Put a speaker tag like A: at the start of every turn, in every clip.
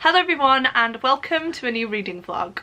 A: Hello everyone and welcome to a new reading vlog.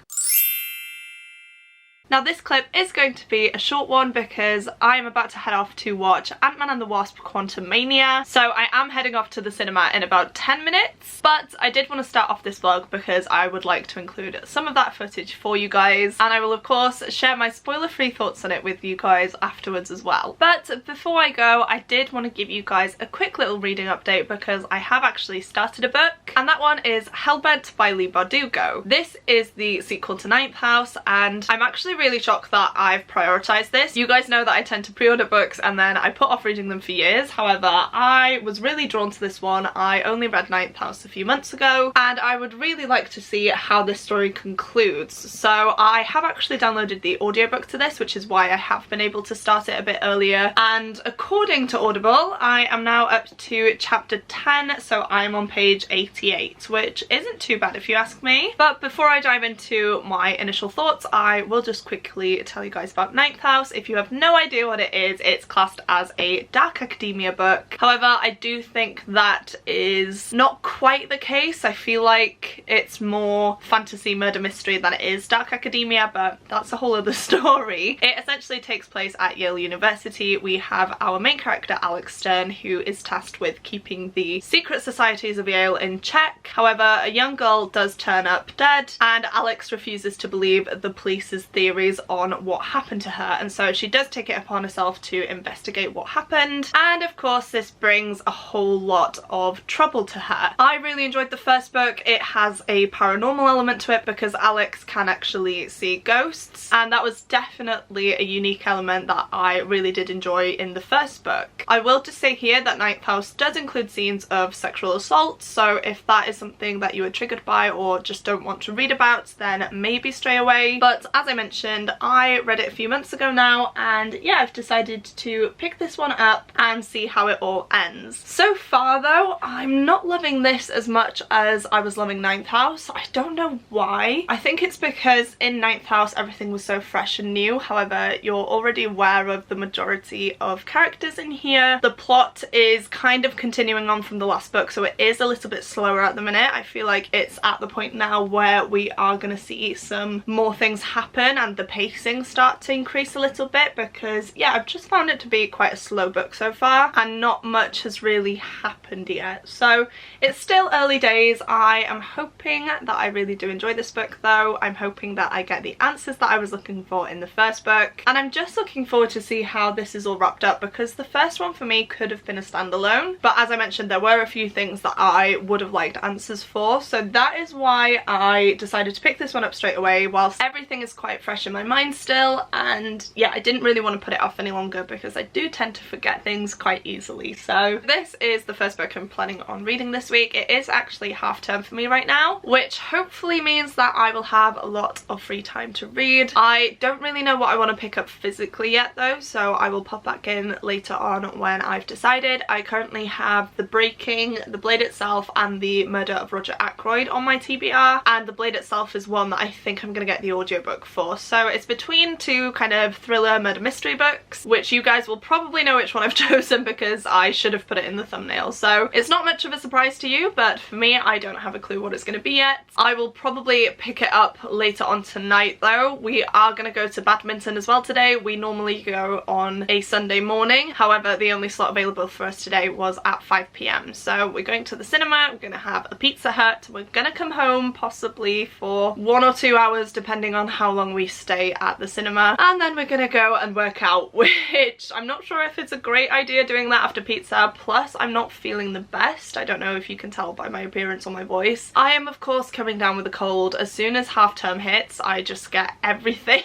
A: Now this clip is going to be a short one because I'm about to head off to watch Ant-Man and the Wasp Quantumania. So I am heading off to the cinema in about 10 minutes, but I did want to start off this vlog because I would like to include some of that footage for you guys, and I will of course share my spoiler-free thoughts on it with you guys afterwards as well. But before I go, I did want to give you guys a quick little reading update because I have actually started a book, and that one is Hellbent by Leigh Bardugo. This is the sequel to Ninth House, and I'm actually really shocked that I've prioritized this. You guys know that I tend to pre-order books and then I put off reading them for years. However, I was really drawn to this one. I only read Ninth House a few months ago and I would really like to see how this story concludes. So I have actually downloaded the audiobook to this, which is why I have been able to start it a bit earlier. And according to Audible, I am now up to chapter 10, so I'm on page 88, which isn't too bad if you ask me. But before I dive into my initial thoughts, I will just quickly tell you guys about Ninth House. If you have no idea what it is, it's classed as a dark academia book. However, I do think that is not quite the case. I feel like it's more fantasy murder mystery than it is dark academia, but that's a whole other story. It essentially takes place at Yale University. We have our main character Alex Stern, who is tasked with keeping the secret societies of Yale in check. However, a young girl does turn up dead and Alex refuses to believe the police's theories on what happened to her, and so she does take it upon herself to investigate what happened, and of course this brings a whole lot of trouble to her. I really enjoyed the first book. It has a paranormal element to it because Alex can actually see ghosts, and that was definitely a unique element that I really did enjoy in the first book. I will just say here that Ninth House does include scenes of sexual assault, so if that is something that you are triggered by or just don't want to read about, then maybe stray away. But as I mentioned, I read it a few months ago now, and yeah, I've decided to pick this one up and see how it all ends. So far though, I'm not loving this as much as I was loving Ninth House. I don't know why. I think it's because in Ninth House everything was so fresh and new. However, you're already aware of the majority of characters in here. The plot is kind of continuing on from the last book, so it is a little bit slower at the minute. I feel like it's at the point now where we are going to see some more things happen and the pacing start to increase a little bit, because yeah, I've just found it to be quite a slow book so far and not much has really happened yet. So it's still early days. I am hoping that I really do enjoy this book though. I'm hoping that I get the answers that I was looking for in the first book, and I'm just looking forward to see how this is all wrapped up, because the first one for me could have been a standalone, but as I mentioned, there were a few things that I would have liked answers for, so that is why I decided to pick this one up straight away whilst everything is quite fresh in my mind still. And yeah, I didn't really want to put it off any longer because I do tend to forget things quite easily. So this is the first book I'm planning on reading this week. It is actually half term for me right now, which hopefully means that I will have a lot of free time to read. I don't really know what I want to pick up physically yet though, so I will pop back in later on when I've decided. I currently have The Breaking, The Blade Itself and The Murder of Roger Ackroyd on my TBR, and The Blade Itself is one that I think I'm going to get the audiobook for. So it's between two kind of thriller murder mystery books, which you guys will probably know which one I've chosen because I should have put it in the thumbnail. So it's not much of a surprise to you, but for me, I don't have a clue what it's going to be yet. I will probably pick it up later on tonight though. We are going to go to badminton as well today. We normally go on a Sunday morning. However, the only slot available for us today was at 5 PM. So we're going to the cinema, we're going to have a Pizza Hut, we're going to come home possibly for 1 or 2 hours depending on how long we stay at the cinema, and then we're gonna go and work out, which I'm not sure if it's a great idea doing that after pizza, plus I'm not feeling the best. I don't know if you can tell by my appearance or my voice. I am of course coming down with a cold. As soon as half term hits, I just get everything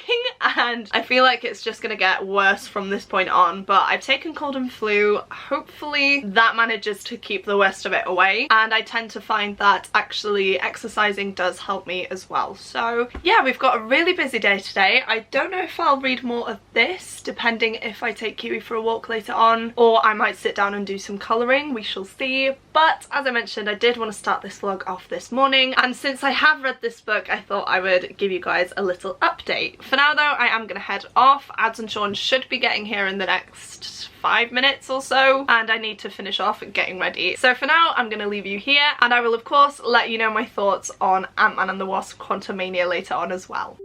A: and I feel like it's just gonna get worse from this point on, but I've taken cold and flu. Hopefully that manages to keep the worst of it away, and I tend to find that actually exercising does help me as well. So yeah, we've got a really busy day today. I don't know if I'll read more of this, depending if I take Kiwi for a walk later on, or I might sit down and do some colouring. We shall see. But as I mentioned, I did want to start this vlog off this morning, and since I have read this book, I thought I would give you guys a little update. For now though, I am going to head off. Ads and Sean should be getting here in the next 5 minutes or so, and I need to finish off getting ready. So for now, I'm going to leave you here, and I will of course let you know my thoughts on Ant-Man and the Wasp Quantumania later on as well.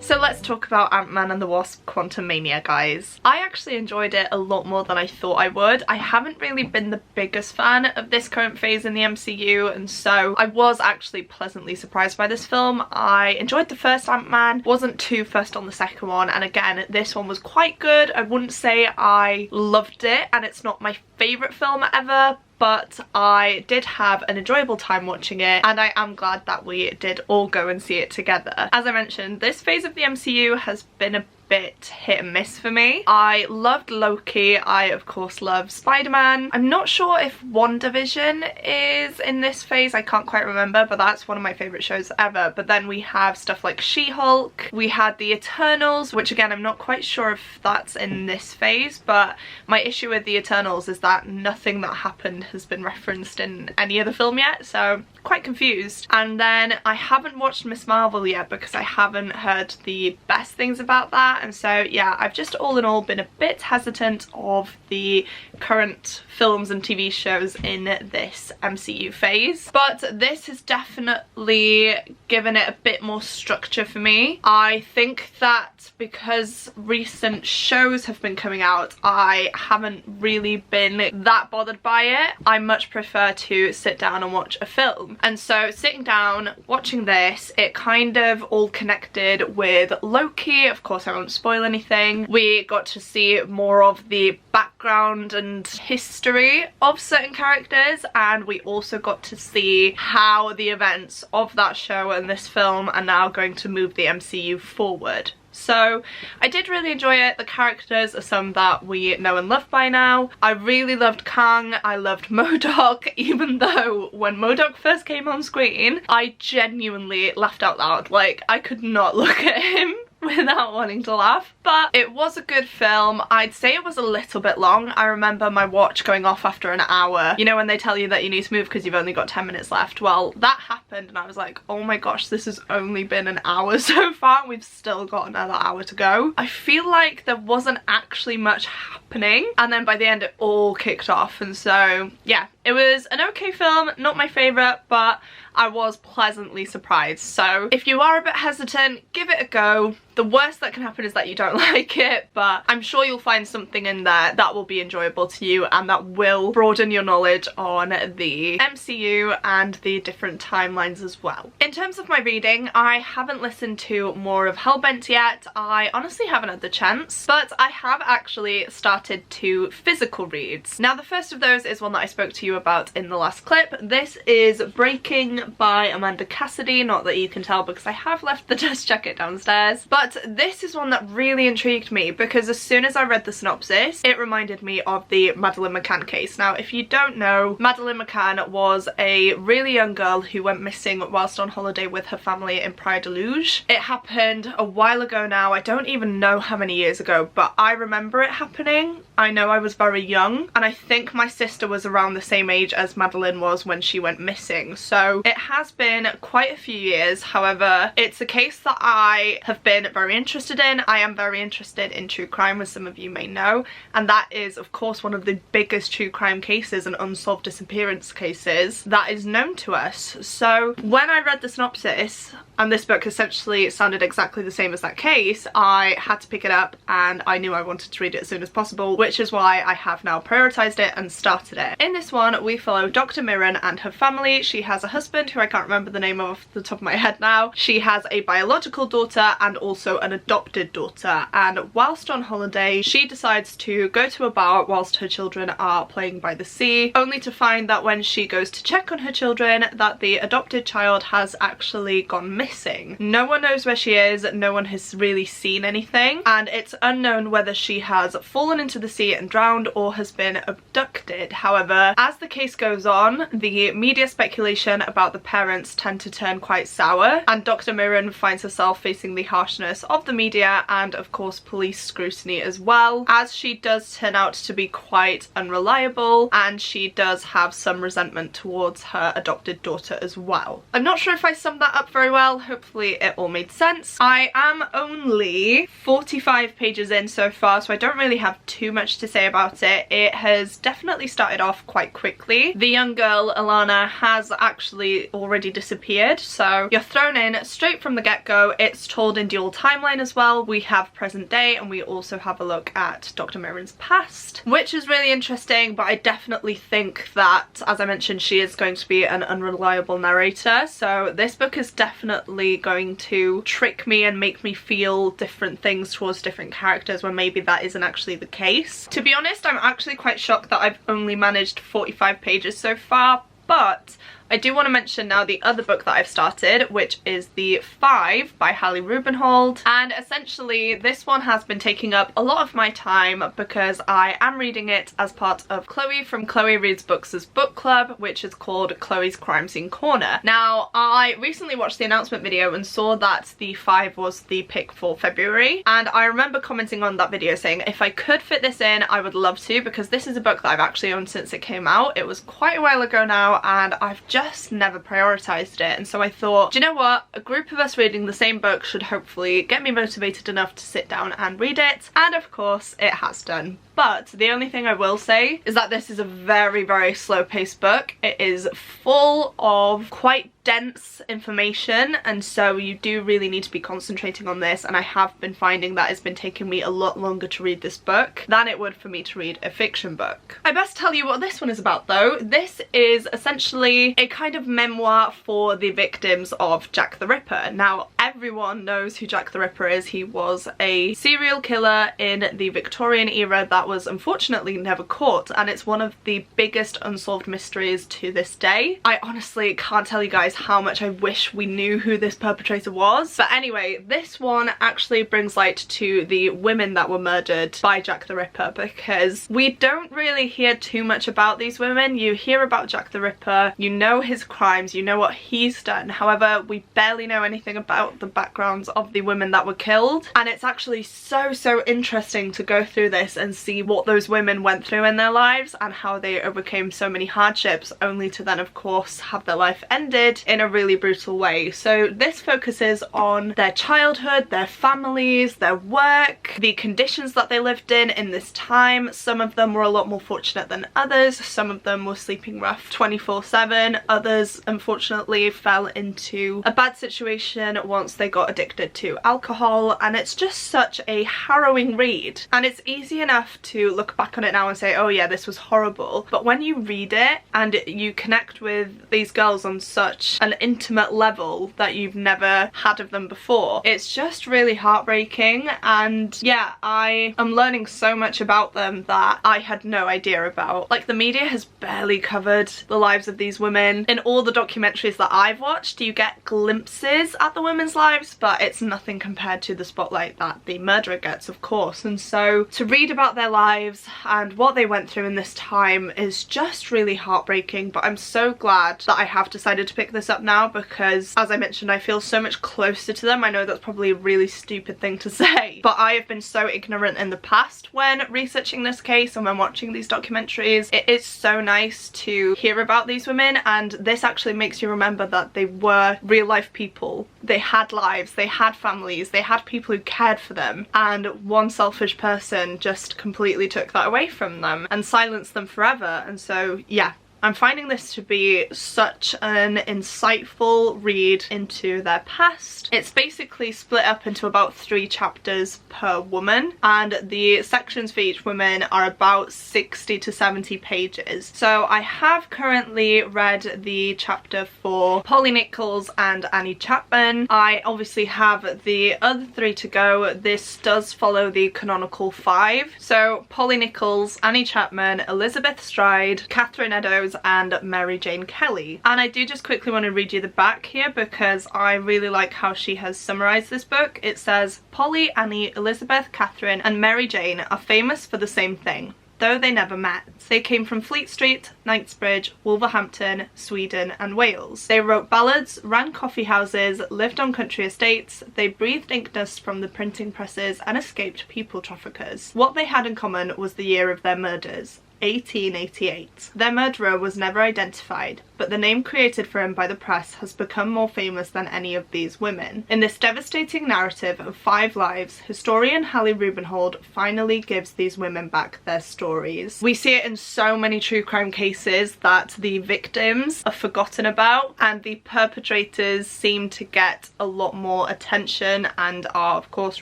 A: So let's talk about Ant-Man and the Wasp Quantumania, guys. I actually enjoyed it a lot more than I thought I would. I haven't really been the biggest fan of this current phase in the MCU, and so I was actually pleasantly surprised by this film. I enjoyed the first Ant-Man, wasn't too fussed on the second one, and again, this one was quite good. I wouldn't say I loved it, and it's not my favourite film ever, but I did have an enjoyable time watching it, and I am glad that we did all go and see it together. As I mentioned, this phase of the MCU has been a bit hit and miss for me. I loved Loki. I of course love Spider-Man. I'm not sure if WandaVision is in this phase. I can't quite remember, but that's one of my favourite shows ever. But then we have stuff like She-Hulk. We had the Eternals, which again I'm not quite sure if that's in this phase, but my issue with the Eternals is that nothing that happened has been referenced in any other film yet, so quite confused. And then I haven't watched Miss Marvel yet because I haven't heard the best things about that. And so yeah, I've just all in all been a bit hesitant of the current films and TV shows in this MCU phase. But this has definitely given it a bit more structure for me. I think that because recent shows have been coming out, I haven't really been that bothered by it. I much prefer to sit down and watch a film. And so sitting down, watching this, it kind of all connected with Loki. Of course, I won't spoil anything. We got to see more of the background and history of certain characters, and we also got to see how the events of that show and this film are now going to move the MCU forward. So I did really enjoy it. The characters are some that we know and love by now. I really loved Kang. I loved MODOK, even though when MODOK first came on screen, I genuinely laughed out loud. Like, I could not look at him without wanting to laugh. But it was a good film. I'd say it was a little bit long. I remember my watch going off after an hour. You know when they tell you that you need to move because you've only got 10 minutes left? Well, that happened and I was like, oh my gosh, this has only been an hour so far and we've still got another hour to go. I feel like there wasn't actually much happening, and then by the end it all kicked off. And so yeah, it was an okay film, not my favourite, but I was pleasantly surprised. So if you are a bit hesitant, give it a go. The worst that can happen is that you don't like it, but I'm sure you'll find something in there that will be enjoyable to you and that will broaden your knowledge on the MCU and the different timelines as well. In terms of my reading, I haven't listened to more of Hellbent yet. I honestly haven't had the chance, but I have actually started to physical reads. Now the first of those is one that I spoke to you about in the last clip. This is Breaking by Amanda Cassidy. Not that you can tell because I have left the dust jacket downstairs, but this is one that really intrigued me because as soon as I read the synopsis, it reminded me of the Madeleine McCann case. Now, if you don't know, Madeleine McCann was a really young girl who went missing whilst on holiday with her family in Praia de Luge. It happened a while ago now. I don't even know how many years ago, but I remember it happening. I know I was very young, and I think my sister was around the same same age as Madeline was when she went missing. So it has been quite a few years. However, it's a case that I have been very interested in. I am very interested in true crime, as some of you may know, and that is of course one of the biggest true crime cases and unsolved disappearance cases that is known to us. So when I read the synopsis, and this book essentially sounded exactly the same as that case, I had to pick it up and I knew I wanted to read it as soon as possible, which is why I have now prioritized it and started it. In this one, we follow Dr. Mirren and her family. She has a husband who I can't remember the name of off the top of my head now. She has a biological daughter and also an adopted daughter, and whilst on holiday, she decides to go to a bar whilst her children are playing by the sea, only to find that when she goes to check on her children, that the adopted child has actually gone missing. No one knows where she is, no one has really seen anything, and it's unknown whether she has fallen into the sea and drowned or has been abducted. However, as the case goes on, the media speculation about the parents tend to turn quite sour, and Dr. Mirren finds herself facing the harshness of the media and of course police scrutiny as well, as she does turn out to be quite unreliable and she does have some resentment towards her adopted daughter as well. I'm not sure if I summed that up very well. Hopefully it all made sense. I am only 45 pages in so far, so I don't really have too much to say about it. It has definitely started off quite quickly. The young girl, Alana, has actually already disappeared, so you're thrown in straight from the get-go. It's told in dual timeline as well. We have present day and we also have a look at Dr. Mirren's past, which is really interesting, but I definitely think that, as I mentioned, she is going to be an unreliable narrator, so this book is definitely going to trick me and make me feel different things towards different characters when maybe that isn't actually the case. To be honest, I'm actually quite shocked that I've only managed 45 pages so far, but I do want to mention now the other book that I've started, which is The Five by Hallie Rubenhold, and essentially this one has been taking up a lot of my time because I am reading it as part of Chloe from Chloe Reads Books' book club, which is called Chloe's Crime Scene Corner. Now, I recently watched the announcement video and saw that The Five was the pick for February, and I remember commenting on that video saying if I could fit this in, I would love to, because this is a book that I've actually owned since it came out. It was quite a while ago now, and I've just never prioritized it, and so I thought, do you know what, a group of us reading the same book should hopefully get me motivated enough to sit down and read it, and of course it has done. But the only thing I will say is that this is a very, very slow-paced book. It is full of quite dense information, and so you do really need to be concentrating on this, and I have been finding that it's been taking me a lot longer to read this book than it would for me to read a fiction book. I best tell you what this one is about though. This is essentially a kind of memoir for the victims of Jack the Ripper. Now, everyone knows who Jack the Ripper is. He was a serial killer in the Victorian era that was unfortunately never caught, and it's one of the biggest unsolved mysteries to this day. I honestly can't tell you guys how much I wish we knew who this perpetrator was. But anyway, this one actually brings light to the women that were murdered by Jack the Ripper, because we don't really hear too much about these women. You hear about Jack the Ripper, you know his crimes, you know what he's done. However, we barely know anything about the backgrounds of the women that were killed, and it's actually so interesting to go through this and see what those women went through in their lives and how they overcame so many hardships, only to then of course have their life ended in a really brutal way. So this focuses on their childhood, their families, their work, the conditions that they lived in this time. Some of them were a lot more fortunate than others. Some of them were sleeping rough 24/7. Others unfortunately fell into a bad situation once they got addicted to alcohol, and it's just such a harrowing read. And it's easy enough to look back on it now and say, oh yeah, this was horrible, but when you read it and you connect with these girls on such an intimate level that you've never had of them before, it's just really heartbreaking. And yeah, I am learning so much about them that I had no idea about. Like, the media has barely covered the lives of these women. In all the documentaries that I've watched, you get glimpses at the women's lives, but it's nothing compared to the spotlight that the murderer gets, of course. And so to read about their lives and what they went through in this time is just really heartbreaking, but I'm so glad that I have decided to pick this up now because, as I mentioned, I feel so much closer to them. I know that's probably a really stupid thing to say, but I have been so ignorant in the past when researching this case and when watching these documentaries. It is so nice to hear about these women, and this actually makes you remember that they were real life people. They had lives, they had families, they had people who cared for them, and one selfish person just completely took that away from them and silenced them forever. And so yeah, I'm finding this to be such an insightful read into their past. It's basically split up into about 3 chapters per woman, and the sections for each woman are about 60 to 70 pages. So I have currently read the chapter for Polly Nichols and Annie Chapman. I obviously have the other 3 to go. This does follow the canonical 5. So Polly Nichols, Annie Chapman, Elizabeth Stride, Catherine Eddowes and Mary Jane Kelly. And I do just quickly want to read you the back here because I really like how she has summarised this book. It says, Polly, Annie, Elizabeth, Catherine and Mary Jane are famous for the same thing, though they never met. They came from Fleet Street, Knightsbridge, Wolverhampton, Sweden and Wales. They wrote ballads, ran coffee houses, lived on country estates, they breathed ink dust from the printing presses and escaped people traffickers. What they had in common was the year of their murders, 1888. Their murderer was never identified, but the name created for him by the press has become more famous than any of these women. In this devastating narrative of 5 lives, historian Hallie Rubenhold finally gives these women back their stories. We see it in so many true crime cases that the victims are forgotten about and the perpetrators seem to get a lot more attention and are of course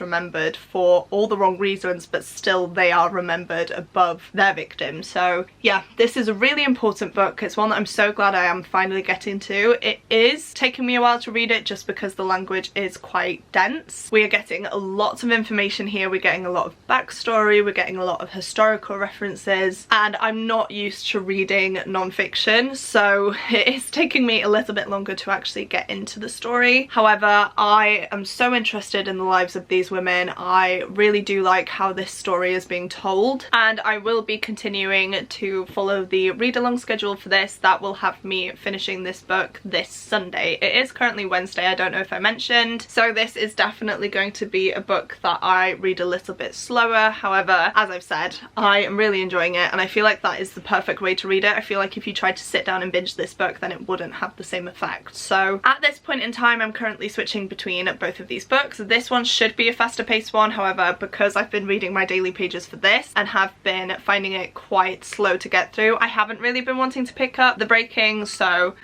A: remembered for all the wrong reasons, but still they are remembered above their victims. So yeah, this is a really important book. It's one that I'm so glad I am finally getting to. It is taking me a while to read it just because the language is quite dense. We are getting a lot of information here. We're getting a lot of backstory, we're getting a lot of historical references, and I'm not used to reading non-fiction, so it is taking me a little bit longer to actually get into the story. However, I am so interested in the lives of these women. I really do like how this story is being told, and I will be continuing to follow the read-along schedule for this. That will have me finishing this book this Sunday. It is currently Wednesday, I don't know if I mentioned, so this is definitely going to be a book that I read a little bit slower. However, as I've said, I am really enjoying it and I feel like that is the perfect way to read it. I feel like if you tried to sit down and binge this book then it wouldn't have the same effect. So at this point in time I'm currently switching between both of these books. This one should be a faster paced one, however, because I've been reading my daily pages for this and have been finding it quite slow to get through, I haven't really been wanting to pick up the breaking, so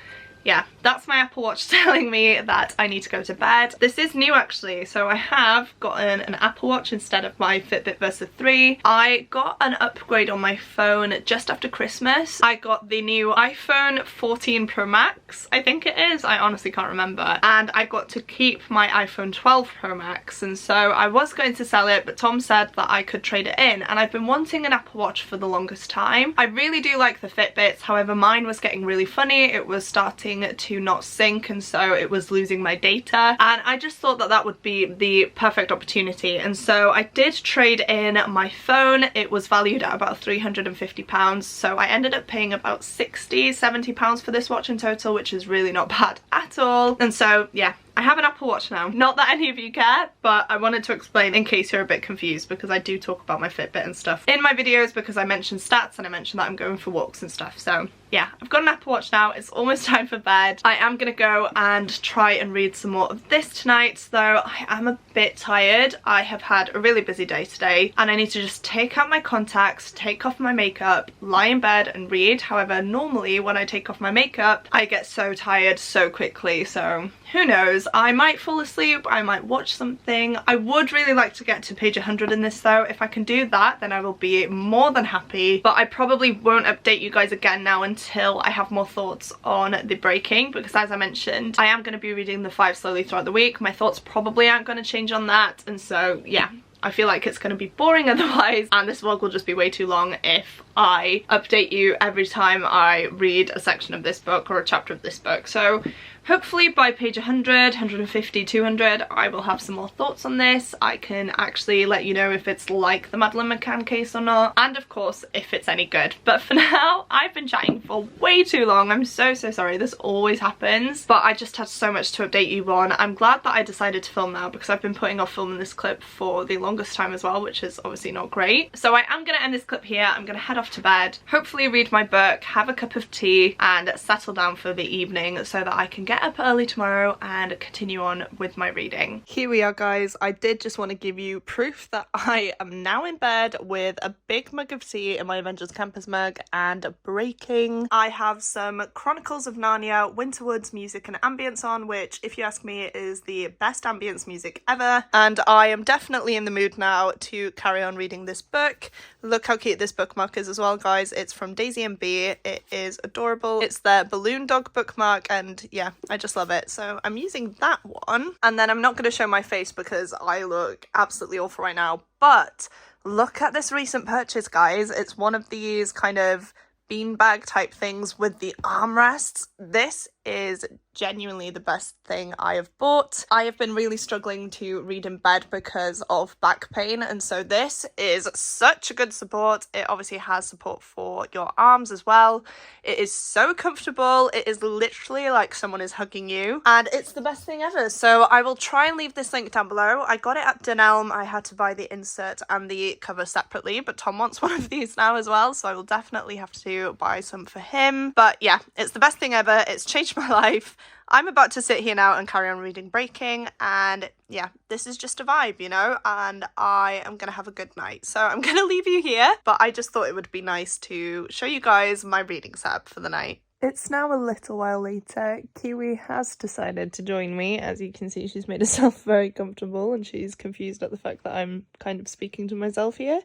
A: yeah, that's my Apple Watch telling me that I need to go to bed. This is new actually, so I have gotten an Apple Watch instead of my Fitbit Versa 3. I got an upgrade on my phone just after Christmas. I got the new iPhone 14 Pro Max, I think it is, I honestly can't remember, and I got to keep my iPhone 12 Pro Max, and so I was going to sell it, but Tom said that I could trade it in, and I've been wanting an Apple Watch for the longest time. I really do like the Fitbits, however mine was getting really funny. It was starting to not sync and so it was losing my data, and I just thought that that would be the perfect opportunity, and so I did trade in my phone. It was valued at about £350, so I ended up paying about £60–70 for this watch in total, which is really not bad at all. And so yeah, I have an Apple Watch now. Not that any of you care, but I wanted to explain in case you're a bit confused, because I do talk about my Fitbit and stuff in my videos because I mentioned stats and I mentioned that I'm going for walks and stuff. So yeah, I've got an Apple Watch now. It's almost time for bed. I am gonna go and try and read some more of this tonight, though I am a bit tired. I have had a really busy day today and I need to just take out my contacts, take off my makeup, lie in bed and read. However, normally when I take off my makeup, I get so tired so quickly, so who knows, I might fall asleep, I might watch something. I would really like to get to page 100 in this though. If I can do that, then I will be more than happy, but I probably won't update you guys again now until I have more thoughts on the breaking, because as I mentioned, I am going to be reading the 5 slowly throughout the week. My thoughts probably aren't going to change on that, and so yeah, I feel like it's going to be boring otherwise, and this vlog will just be way too long if I update you every time I read a section of this book or a chapter of this book. So hopefully by page 100, 150, 200 I will have some more thoughts on this. I can actually let you know if it's like the Madeleine McCann case or not, and of course if it's any good. But for now, I've been chatting for way too long. I'm so sorry, this always happens, but I just had so much to update you on. I'm glad that I decided to film now because I've been putting off filming this clip for the longest time as well, which is obviously not great. So I am going to end this clip here. I'm going to head off to bed, hopefully read my book, have a cup of tea and settle down for the evening so that I can get up early tomorrow and continue on with my reading. Here we are, guys. I did just want to give you proof that I am now in bed with a big mug of tea in my Avengers Campus mug and breaking. I have some Chronicles of Narnia Winterwoods music and ambience on, which if you ask me is the best ambience music ever, and I am definitely in the mood now to carry on reading this book. Look how cute this bookmark is as well, guys. It's from Daisy and Bee. It is adorable. It's their balloon dog bookmark and yeah, I just love it. So I'm using that one, and then I'm not going to show my face because I look absolutely awful right now, but look at this recent purchase, guys. It's one of these kind of beanbag type things with the armrests. This is genuinely the best thing I have bought. I have been really struggling to read in bed because of back pain, and so this is such a good support. It obviously has support for your arms as well. It is so comfortable. It is literally like someone is hugging you, and it's the best thing ever. So I will try and leave this link down below. I got it at Dunelm. I had to buy the insert and the cover separately, but Tom wants one of these now as well, so I will definitely have to buy some for him. But yeah, it's the best thing ever. It's changed my life. I'm about to sit here now and carry on reading Breaking, and yeah, this is just a vibe, you know, and I am gonna have a good night. So I'm gonna leave you here, but I just thought it would be nice to show you guys my reading setup for the night. It's now a little while later. Kiwi has decided to join me. As you can see, she's made herself very comfortable and she's confused at the fact that I'm kind of speaking to myself here.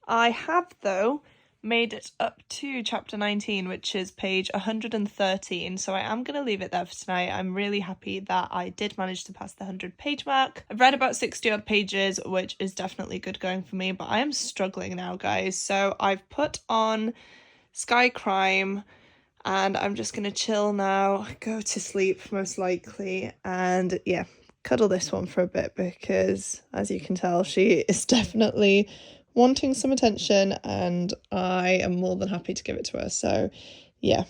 A: I have, though, made it up to chapter 19, which is page 113, so I am going to leave it there for tonight. I'm really happy that I did manage to pass the 100 page mark. I've read about 60 odd pages, which is definitely good going for me, but I am struggling now, guys. So I've put on Sky Crime and I'm just going to chill now, go to sleep most likely, and yeah, cuddle this one for a bit because, as you can tell, she is definitely wanting some attention and I am more than happy to give it to her. So yeah,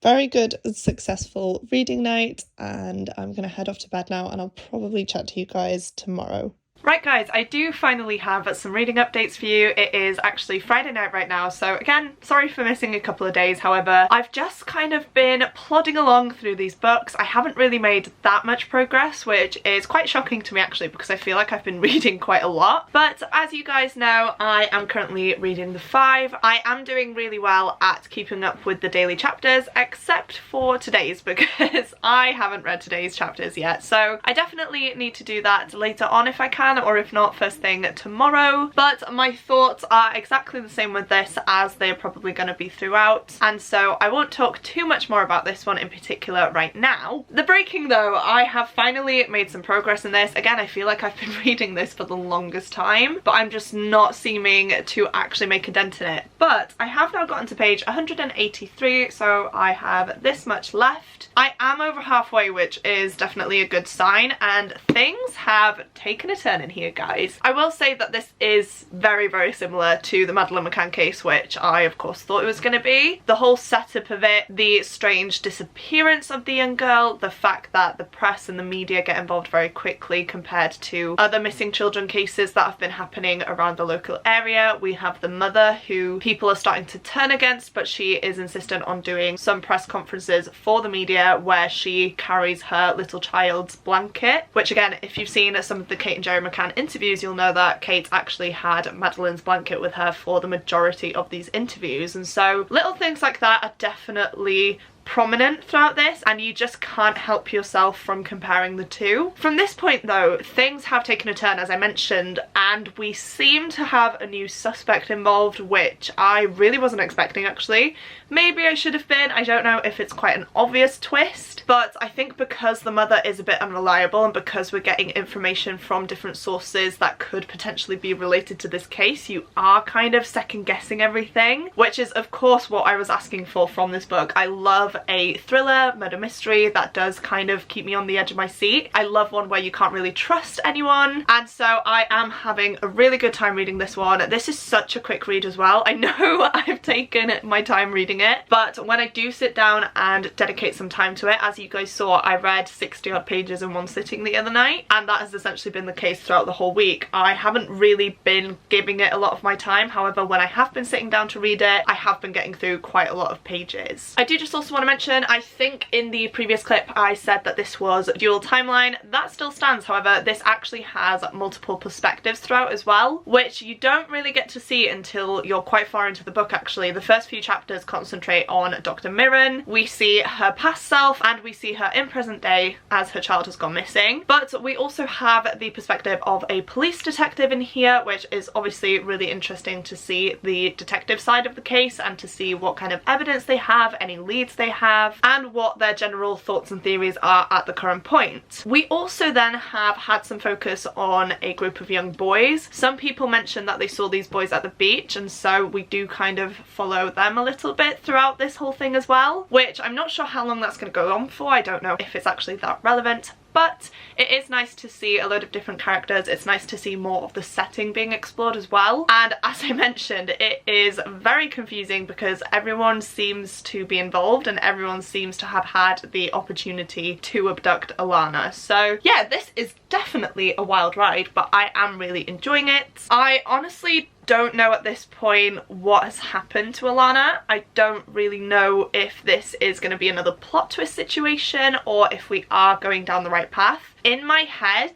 A: very good, successful reading night, and I'm going to head off to bed now and I'll probably chat to you guys tomorrow. Right, guys, I do finally have some reading updates for you. It is actually Friday night right now, so again, sorry for missing a couple of days. However, I've just kind of been plodding along through these books. I haven't really made that much progress, which is quite shocking to me actually, because I feel like I've been reading quite a lot. But as you guys know, I am currently reading the 5. I am doing really well at keeping up with the daily chapters, except for today's, because I haven't read today's chapters yet. So I definitely need to do that later on if I can, or if not, first thing tomorrow. But my thoughts are exactly the same with this as they're probably going to be throughout, and so I won't talk too much more about this one in particular right now. The Breaking, though, I have finally made some progress in this. Again, I feel like I've been reading this for the longest time, but I'm just not seeming to actually make a dent in it. But I have now gotten to page 183, so I have this much left. I am over halfway, which is definitely a good sign, and things have taken a turn in here, guys. I will say that this is very similar to the Madeleine McCann case, which I of course thought it was going to be. The whole setup of it, the strange disappearance of the young girl, the fact that the press and the media get involved very quickly compared to other missing children cases that have been happening around the local area. We have the mother who people are starting to turn against, but she is insistent on doing some press conferences for the media where she carries her little child's blanket, which again, if you've seen some of the Kate and Jerry McCann interviews, you'll know that Kate actually had Madeleine's blanket with her for the majority of these interviews, and so little things like that are definitely prominent throughout this, and you just can't help yourself from comparing the two. From this point though, things have taken a turn, as I mentioned, and we seem to have a new suspect involved, which I really wasn't expecting actually. Maybe I should have been. I don't know if it's quite an obvious twist, but I think because the mother is a bit unreliable and because we're getting information from different sources that could potentially be related to this case, you are kind of second guessing everything, which is of course what I was asking for from this book. I love a thriller, murder mystery that does kind of keep me on the edge of my seat. I love one where you can't really trust anyone, and so I am having a really good time reading this one. This is such a quick read as well. I know I've taken my time reading it, but when I do sit down and dedicate some time to it, as you guys saw, I read 60 odd pages in one sitting the other night, and that has essentially been the case throughout the whole week. I haven't really been giving it a lot of my time. However, when I have been sitting down to read it, I have been getting through quite a lot of pages. I do just also want to mention, I think in the previous clip I said that this was dual timeline. That still stands. However, this actually has multiple perspectives throughout as well, which you don't really get to see until you're quite far into the book actually. The first few chapters concentrate on Dr. Mirren. We see her past self and we see her in present day as her child has gone missing, but we also have the perspective of a police detective in here, which is obviously really interesting to see the detective side of the case and to see what kind of evidence they have, any leads they have, and what their general thoughts and theories are at the current point. We also then have had some focus on a group of young boys. Some people mentioned that they saw these boys at the beach, and so we do kind of follow them a little bit throughout this whole thing as well, which I'm not sure how long that's going to go on for. I don't know if it's actually that relevant, but it is nice to see a load of different characters. It's nice to see more of the setting being explored as well. And as I mentioned, it is very confusing because everyone seems to be involved and everyone seems to have had the opportunity to abduct Alana. So yeah, this is definitely a wild ride, but I am really enjoying it. I honestly don't know at this point what has happened to Alana. I don't really know if this is going to be another plot twist situation or if we are going down the right path. In my head,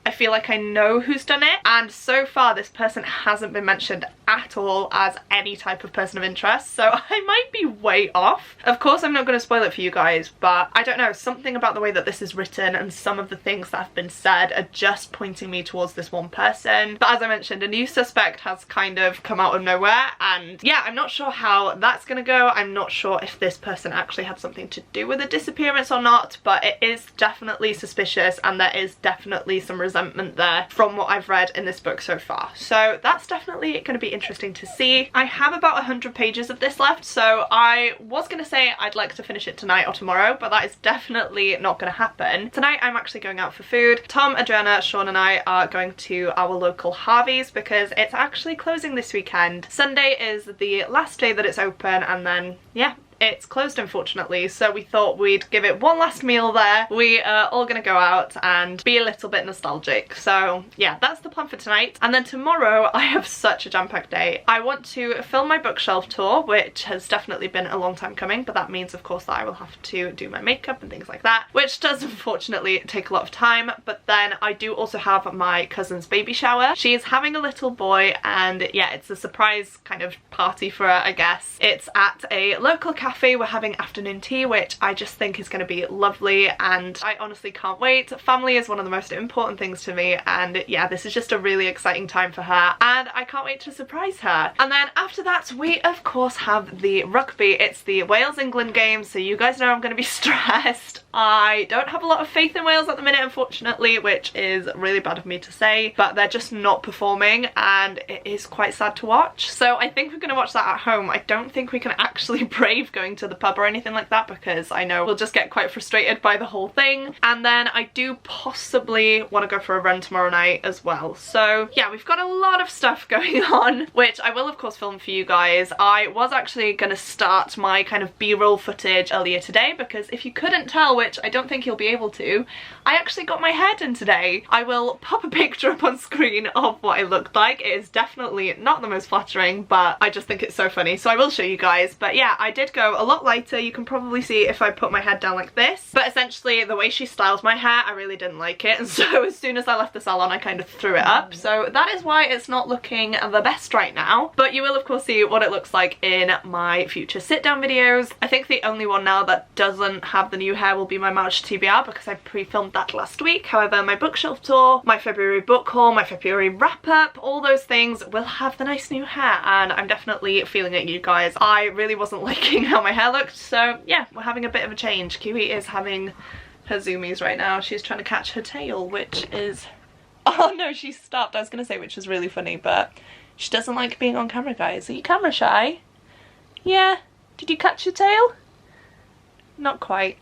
A: I feel like I know who's done it, and so far this person hasn't been mentioned at all as any type of person of interest, so I might be way off. Of course I'm not going to spoil it for you guys, but I don't know, something about the way that this is written and some of the things that have been said are just pointing me towards this one person. But as I mentioned, a new suspect has kind of come out of nowhere, and yeah, I'm not sure how that's going to go. I'm not sure if this person actually had something to do with the disappearance or not, but it is definitely suspicious and there is definitely some resentment there from what I've read in this book so far. So that's definitely going to be interesting to see. I have about 100 pages of this left, so I was going to say I'd like to finish it tonight or tomorrow, but that is definitely not going to happen. Tonight I'm actually going out for food. Tom, Adriana, Sean and I are going to our local Harvey's because it's actually closing this weekend. Sunday is the last day that it's open, and then yeah, it's closed unfortunately, so we thought we'd give it one last meal there. We are all gonna go out and be a little bit nostalgic. So yeah, that's the plan for tonight. And then tomorrow I have such a jam-packed day. I want to film my bookshelf tour, which has definitely been a long time coming, but that means of course that I will have to do my makeup and things like that, which does unfortunately take a lot of time. But then I do also have my cousin's baby shower. She is having a little boy, and yeah, it's a surprise kind of party for her, I guess. It's at a local cafe. We're having afternoon tea, which I just think is going to be lovely, and I honestly can't wait. Family is one of the most important things to me, and yeah, this is just a really exciting time for her, and I can't wait to surprise her. And then after that, we of course have the rugby. It's the Wales-England game, so you guys know I'm going to be stressed. I don't have a lot of faith in Wales at the minute, unfortunately, which is really bad of me to say, but they're just not performing, and it is quite sad to watch. So I think we're going to watch that at home. I don't think we can actually brave going to the pub or anything like that, because I know we'll just get quite frustrated by the whole thing. And then I do possibly want to go for a run tomorrow night as well. So yeah, we've got a lot of stuff going on, which I will of course film for you guys. I was actually going to start my kind of b-roll footage earlier today, because if you couldn't tell, which I don't think you'll be able to, I actually got my hair done today. I will pop a picture up on screen of what I looked like. It is definitely not the most flattering, but I just think it's so funny, so I will show you guys. But yeah, I did go a lot lighter. You can probably see if I put my head down like this, but essentially the way she styles my hair, I really didn't like it, and so as soon as I left the salon I kind of threw it up. So that is why it's not looking the best right now, but you will of course see what it looks like in my future sit down videos. I think the only one now that doesn't have the new hair will be my March TBR, because I pre-filmed that last week. However, my bookshelf tour, my February book haul, my February wrap up, all those things will have the nice new hair, and I'm definitely feeling it, you guys. I really wasn't liking how my hair looked, so yeah, we're having a bit of a change. Kiwi is having her zoomies right now. She's trying to catch her tail, which is... oh no, she stopped. I was gonna say which is really funny, but she doesn't like being on camera, guys. Are you camera shy? Yeah. Did you catch your tail? not quite.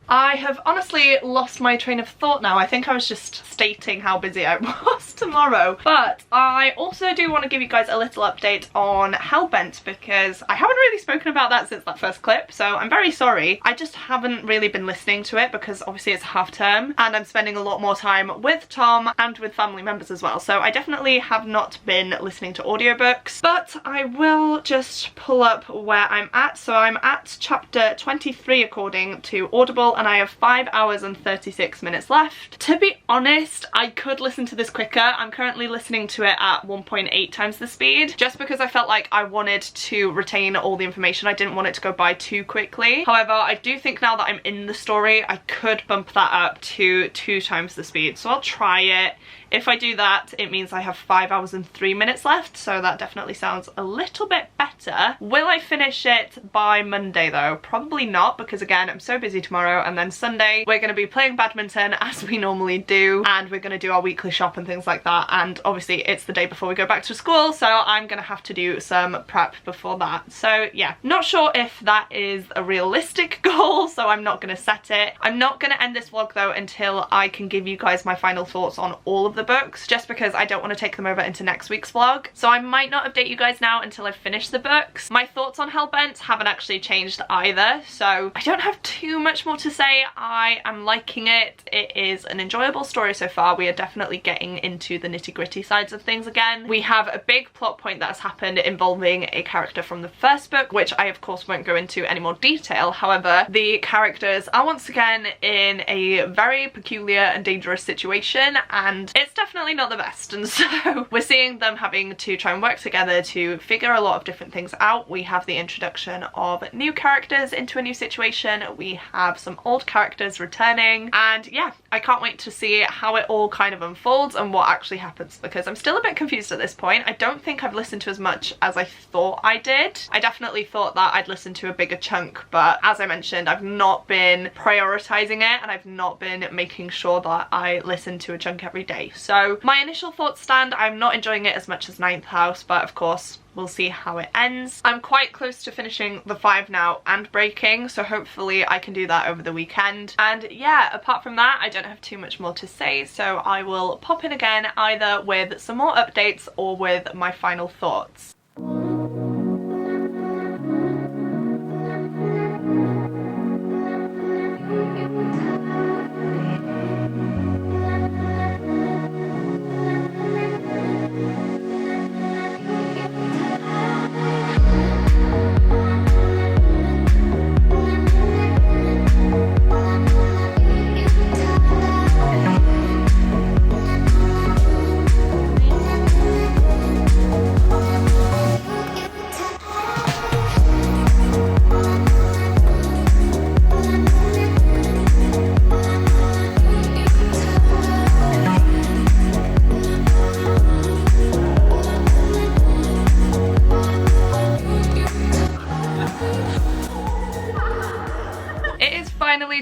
A: I have honestly lost my train of thought now. I think I was just stating how busy I was tomorrow. But I also do want to give you guys a little update on Hellbent because I haven't really spoken about that since that first clip, so I'm very sorry. I just haven't really been listening to it because obviously it's half term and I'm spending a lot more time with Tom and with family members as well. So I definitely have not been listening to audiobooks, but I will just pull up where I'm at. So I'm at chapter 23 according to Audible, and I have 5 hours and 36 minutes left. To be honest, I could listen to this quicker. I'm currently listening to it at 1.8 times the speed, just because I felt like I wanted to retain all the information. I didn't want it to go by too quickly. However, I do think now that I'm in the story, I could bump that up to 2 times the speed. So I'll try it. If I do that, it means I have 5 hours and 3 minutes left, so that definitely sounds a little bit better. Will I finish it by Monday though? Probably not, because again, I'm so busy tomorrow, and then Sunday we're going to be playing badminton as we normally do, and we're going to do our weekly shop and things like that, and obviously it's the day before we go back to school, so I'm going to have to do some prep before that. So yeah, not sure if that is a realistic goal, so I'm not going to set it. I'm not going to end this vlog though until I can give you guys my final thoughts on all of the books, just because I don't want to take them over into next week's vlog. So I might not update you guys now until I've finished the books. My thoughts on Hellbent haven't actually changed either, so I don't have too much more to say. I am liking it. It is an enjoyable story so far. We are definitely getting into the nitty-gritty sides of things again. We have a big plot point that has happened involving a character from the first book, which I of course won't go into any more detail. However, the characters are once again in a very peculiar and dangerous situation, and it's definitely not the best, and so we're seeing them having to try and work together to figure a lot of different things out. We have the introduction of new characters into a new situation. We have some old characters returning, and yeah, I can't wait to see how it all kind of unfolds and what actually happens, because I'm still a bit confused at this point. I don't think I've listened to as much as I thought I did. I definitely thought that I'd listen to a bigger chunk, but as I mentioned, I've not been prioritizing it, and I've not been making sure that I listen to a chunk every day. So my initial thoughts stand. I'm not enjoying it as much as Ninth House, but of course we'll see how it ends. I'm quite close to finishing the 5 now and breaking, so hopefully I can do that over the weekend. And yeah, apart from that, I don't have too much more to say, so I will pop in again either with some more updates or with my final thoughts.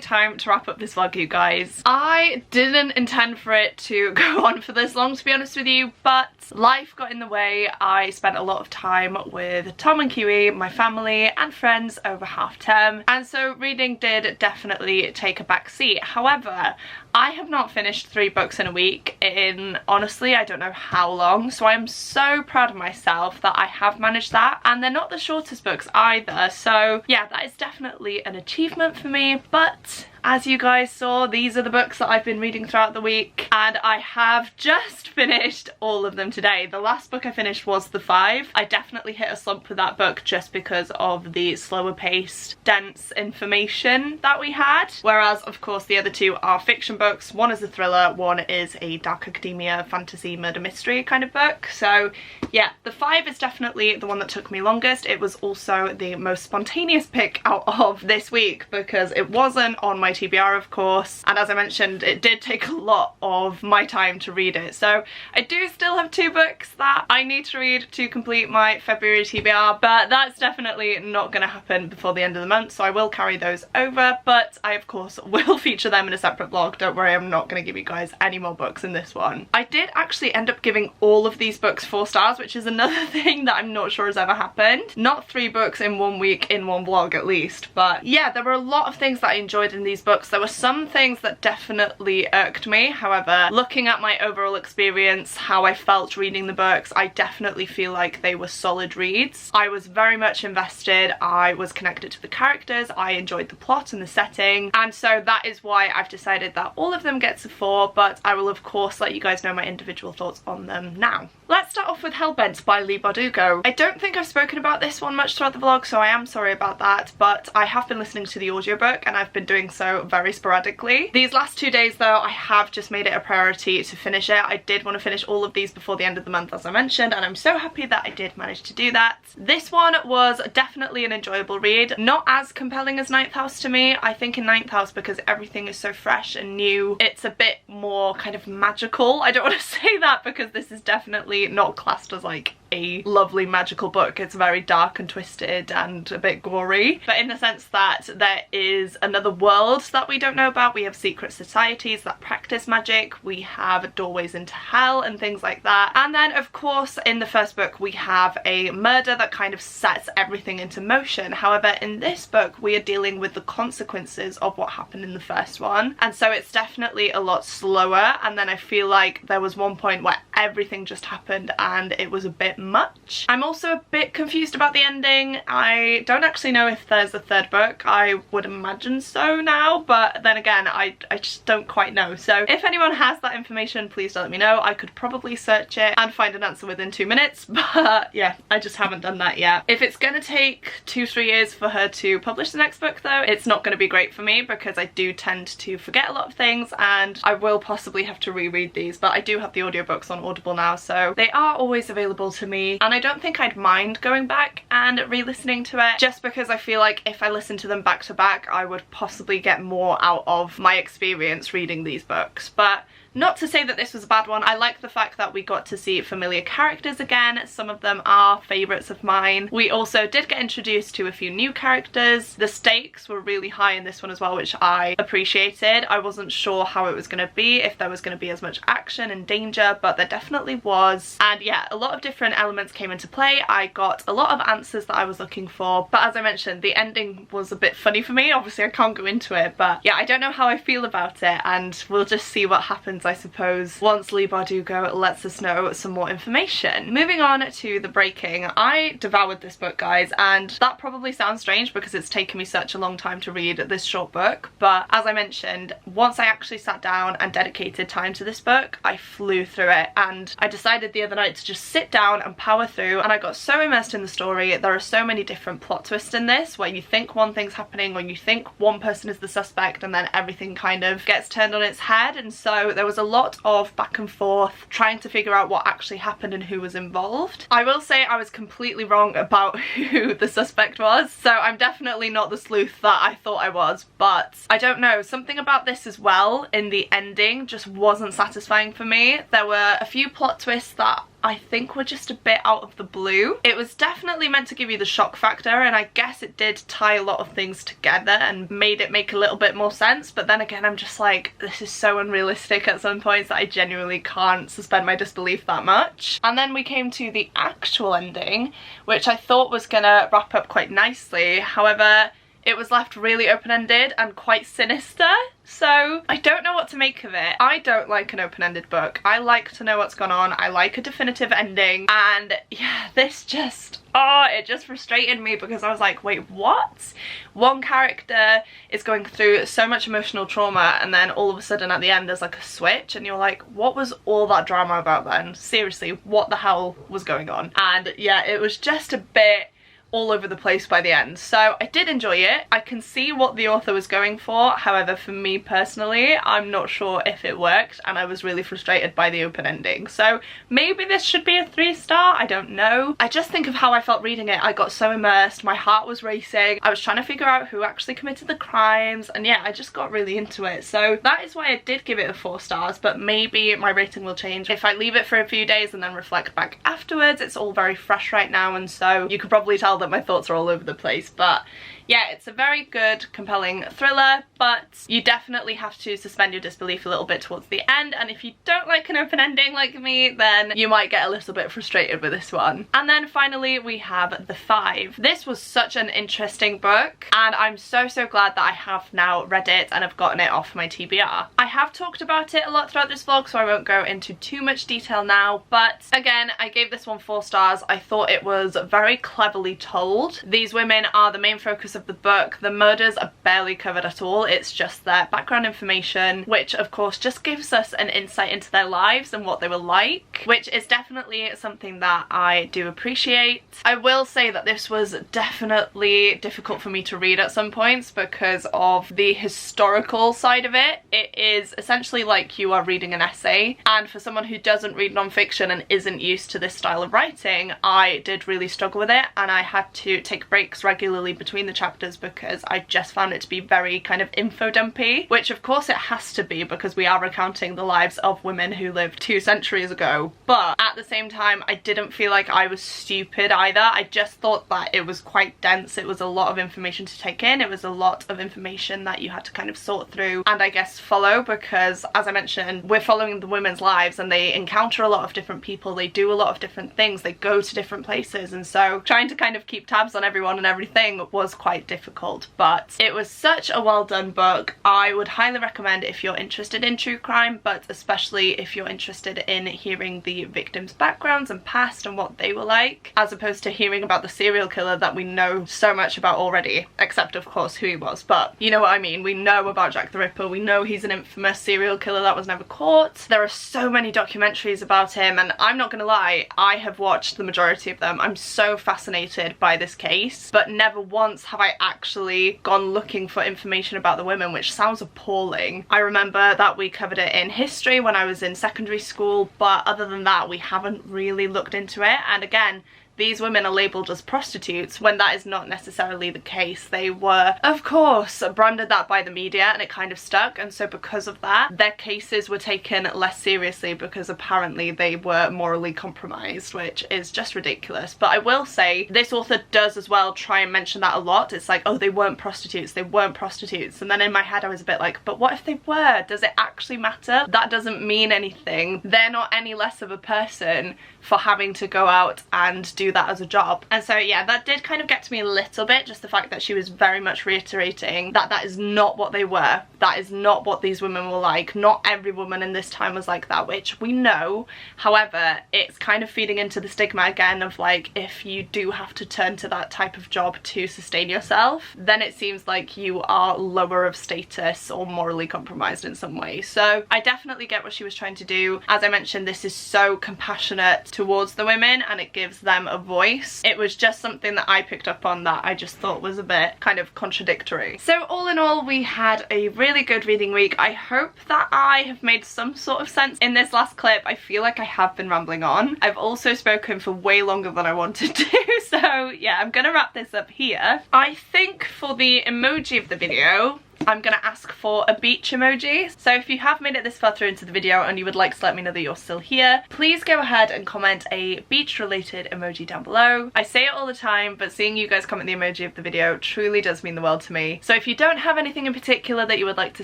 A: Time to wrap up this vlog, you guys. I didn't intend for it to go on for this long, to be honest with you, but life got in the way. I spent a lot of time with Tom and Kiwi, my family and friends over half term, and so reading did definitely take a back seat. However, I have not finished 3 books in a week in, honestly, I don't know how long, so I'm so proud of myself that I have managed that, and they're not the shortest books either, so yeah, that is definitely an achievement for me. But as you guys saw, these are the books that I've been reading throughout the week, and I have just finished all of them today. The last book I finished was The Five. I definitely hit a slump with that book just because of the slower paced, dense information that we had, whereas of course the other 2 are fiction books. One is a thriller, one is a dark academia, fantasy, murder mystery kind of book. So yeah, The Five is definitely the one that took me longest. It was also the most spontaneous pick out of this week because it wasn't on my my TBR, of course, and as I mentioned, it did take a lot of my time to read it. So I do still have 2 books that I need to read to complete my February TBR, but that's definitely not going to happen before the end of the month, so I will carry those over, but I of course will feature them in a separate vlog. Don't worry, I'm not going to give you guys any more books in this one. I did actually end up giving all of these books 4 stars, which is another thing that I'm not sure has ever happened. Not 3 books in 1 week in one vlog at least, but yeah, there were a lot of things that I enjoyed in these books. There were some things that definitely irked me. However, looking at my overall experience, how I felt reading the books, I definitely feel like they were solid reads. I was very much invested, I was connected to the characters, I enjoyed the plot and the setting, and so that is why I've decided that all of them gets a 4, but I will of course let you guys know my individual thoughts on them now. Let's start off with Hellbent by Leigh Bardugo. I don't think I've spoken about this one much throughout the vlog, so I am sorry about that, but I have been listening to the audiobook and I've been doing so very sporadically. These last 2 days though, I have just made it a priority to finish it. I did want to finish all of these before the end of the month, as I mentioned, and I'm so happy that I did manage to do that. This one was definitely an enjoyable read. Not as compelling as Ninth House to me. I think in Ninth House, because everything is so fresh and new, it's a bit more kind of magical. I don't want to say that because this is definitely not classed as like a lovely magical book. It's very dark and twisted and a bit gory, but in the sense that there is another world that we don't know about. We have secret societies that practice magic, we have doorways into hell and things like that, and then of course in the first book we have a murder that kind of sets everything into motion. However, in this book we are dealing with the consequences of what happened in the first one, and so it's definitely a lot slower, and then I feel like there was one point where everything just happened and it was a bit much. I'm also a bit confused about the ending. I don't actually know if there's a 3rd book. I would imagine so now, but then again I just don't quite know. So if anyone has that information, please do let me know. I could probably search it and find an answer within 2 minutes, but yeah, I just haven't done that yet. If it's gonna take 2-3 years for her to publish the next book though, it's not gonna be great for me because I do tend to forget a lot of things and I will possibly have to reread these, but I do have the audiobooks on Audible now, so they are always available to me, and I don't think I'd mind going back and re-listening to it, just because I feel like if I listen to them back to back I would possibly get more out of my experience reading these books. But not to say that this was a bad one. I like the fact that we got to see familiar characters again. Some of them are favourites of mine. We also did get introduced to a few new characters. The stakes were really high in this one as well, which I appreciated. I wasn't sure how it was going to be, if there was going to be as much action and danger, but there definitely was. And yeah, a lot of different elements came into play. I got a lot of answers that I was looking for, but as I mentioned, the ending was a bit funny for me. Obviously I can't go into it, but yeah, I don't know how I feel about it, and we'll just see what happens, I suppose, once Leigh Bardugo lets us know some more information. Moving on to The Breaking. I devoured this book, guys, and that probably sounds strange because it's taken me such a long time to read this short book, but as I mentioned, once I actually sat down and dedicated time to this book, I flew through it, and I decided the other night to just sit down and power through, and I got so immersed in the story. There are so many different plot twists in this where you think one thing's happening, or you think one person is the suspect, and then everything kind of gets turned on its head, and so there was a lot of back and forth trying to figure out what actually happened and who was involved. I will say I was completely wrong about who the suspect was, so I'm definitely not the sleuth that I thought I was, but I don't know, something about this as well in the ending just wasn't satisfying for me. There were a few plot twists that I think were just a bit out of the blue. It was definitely meant to give you the shock factor, and I guess it did tie a lot of things together and made it make a little bit more sense, but then again I'm just like, this is so unrealistic at some points that I genuinely can't suspend my disbelief that much. And then we came to the actual ending, which I thought was gonna wrap up quite nicely. However, it was left really open-ended and quite sinister, so I don't know what to make of it. I don't like an open-ended book. I like to know what's gone on. I like a definitive ending, and yeah, this just, oh, it just frustrated me because I was like, wait, what? One character is going through so much emotional trauma, and then all of a sudden at the end there's like a switch, and you're like, what was all that drama about then? Seriously, what the hell was going on? And yeah, it was just a bit all over the place by the end. So I did enjoy it. I can see what the author was going for. However, for me personally, I'm not sure if it worked, and I was really frustrated by the open ending. So maybe this should be a 3-star, I don't know. I just think of how I felt reading it. I got so immersed, my heart was racing, I was trying to figure out who actually committed the crimes, and yeah, I just got really into it. So that is why I did give it a 4 stars, but maybe my rating will change if I leave it for a few days and then reflect back afterwards. It's all very fresh right now, and so you could probably tell that my thoughts are all over the place. But yeah, it's a very good, compelling thriller, but you definitely have to suspend your disbelief a little bit towards the end, and if you don't like an open ending like me, then you might get a little bit frustrated with this one. And then finally we have The Five. This was such an interesting book, and I'm so glad that I have now read it and have gotten it off my TBR. I have talked about it a lot throughout this vlog, so I won't go into too much detail now, but again, I gave this one 4 stars. I thought it was very cleverly told. These women are the main focus of the book. The murders are barely covered at all. It's just their background information, which of course just gives us an insight into their lives and what they were like, which is definitely something that I do appreciate. I will say that this was definitely difficult for me to read at some points because of the historical side of it. It is essentially like you are reading an essay, and for someone who doesn't read non-fiction and isn't used to this style of writing, I did really struggle with it, and I had to take breaks regularly between the chapters because I just found it to be very kind of info dumpy, which of course it has to be because we are recounting the lives of women who lived 2 centuries ago. But at the same time, I didn't feel like I was stupid either. I just thought that it was quite dense. It was a lot of information to take in. It was a lot of information that you had to kind of sort through and I guess follow, because as I mentioned, we're following the women's lives and they encounter a lot of different people. They do a lot of different things. They go to different places, and so trying to kind of keep tabs on everyone and everything was quite difficult. But it was such a well done book. I would highly recommend if you're interested in true crime, but especially if you're interested in hearing the victims' backgrounds and past and what they were like, as opposed to hearing about the serial killer that we know so much about already, except of course who he was. But you know what I mean, we know about Jack the Ripper, we know he's an infamous serial killer that was never caught. There are so many documentaries about him, and I'm not gonna lie, I have watched the majority of them. I'm so fascinated by this case, but never once have I actually gone looking for information about the women, which sounds appalling. I remember that we covered it in history when I was in secondary school, but other than that we haven't really looked into it. And again, these women are labelled as prostitutes when that is not necessarily the case. They were, of course, branded that by the media, and it kind of stuck, and so because of that, their cases were taken less seriously because apparently they were morally compromised, which is just ridiculous. But I will say, this author does as well try and mention that a lot. It's like, oh, they weren't prostitutes, they weren't prostitutes. And then in my head I was a bit like, but what if they were? Does it actually matter? That doesn't mean anything. They're not any less of a person for having to go out and do that as a job. And so yeah, that did kind of get to me a little bit, just the fact that she was very much reiterating that that is not what they were. That is not what these women were like. Not every woman in this time was like that, which we know. However, it's kind of feeding into the stigma again of like, if you do have to turn to that type of job to sustain yourself, then it seems like you are lower of status or morally compromised in some way. So I definitely get what she was trying to do. As I mentioned, this is so compassionate towards the women and it gives them a voice. It was just something that I picked up on that I just thought was a bit kind of contradictory. So all in all, we had a really good reading week. I hope that I have made some sort of sense in this last clip. I feel like I have been rambling on. I've also spoken for way longer than I wanted to, so yeah, I'm gonna wrap this up here. I think for the emoji of the video, I'm gonna ask for a beach emoji. So if you have made it this far through into the video and you would like to let me know that you're still here, please go ahead and comment a beach related emoji down below. I say it all the time, but seeing you guys comment the emoji of the video truly does mean the world to me. So if you don't have anything in particular that you would like to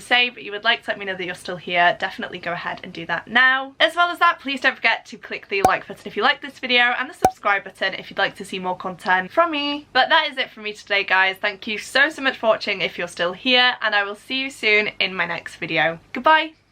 A: say, but you would like to let me know that you're still here, definitely go ahead and do that now. As well as that, please don't forget to click the like button if you like this video and the subscribe button if you'd like to see more content from me. But that is it from me today, guys. Thank you so much for watching if you're still here, and I will see you soon in my next video. Goodbye!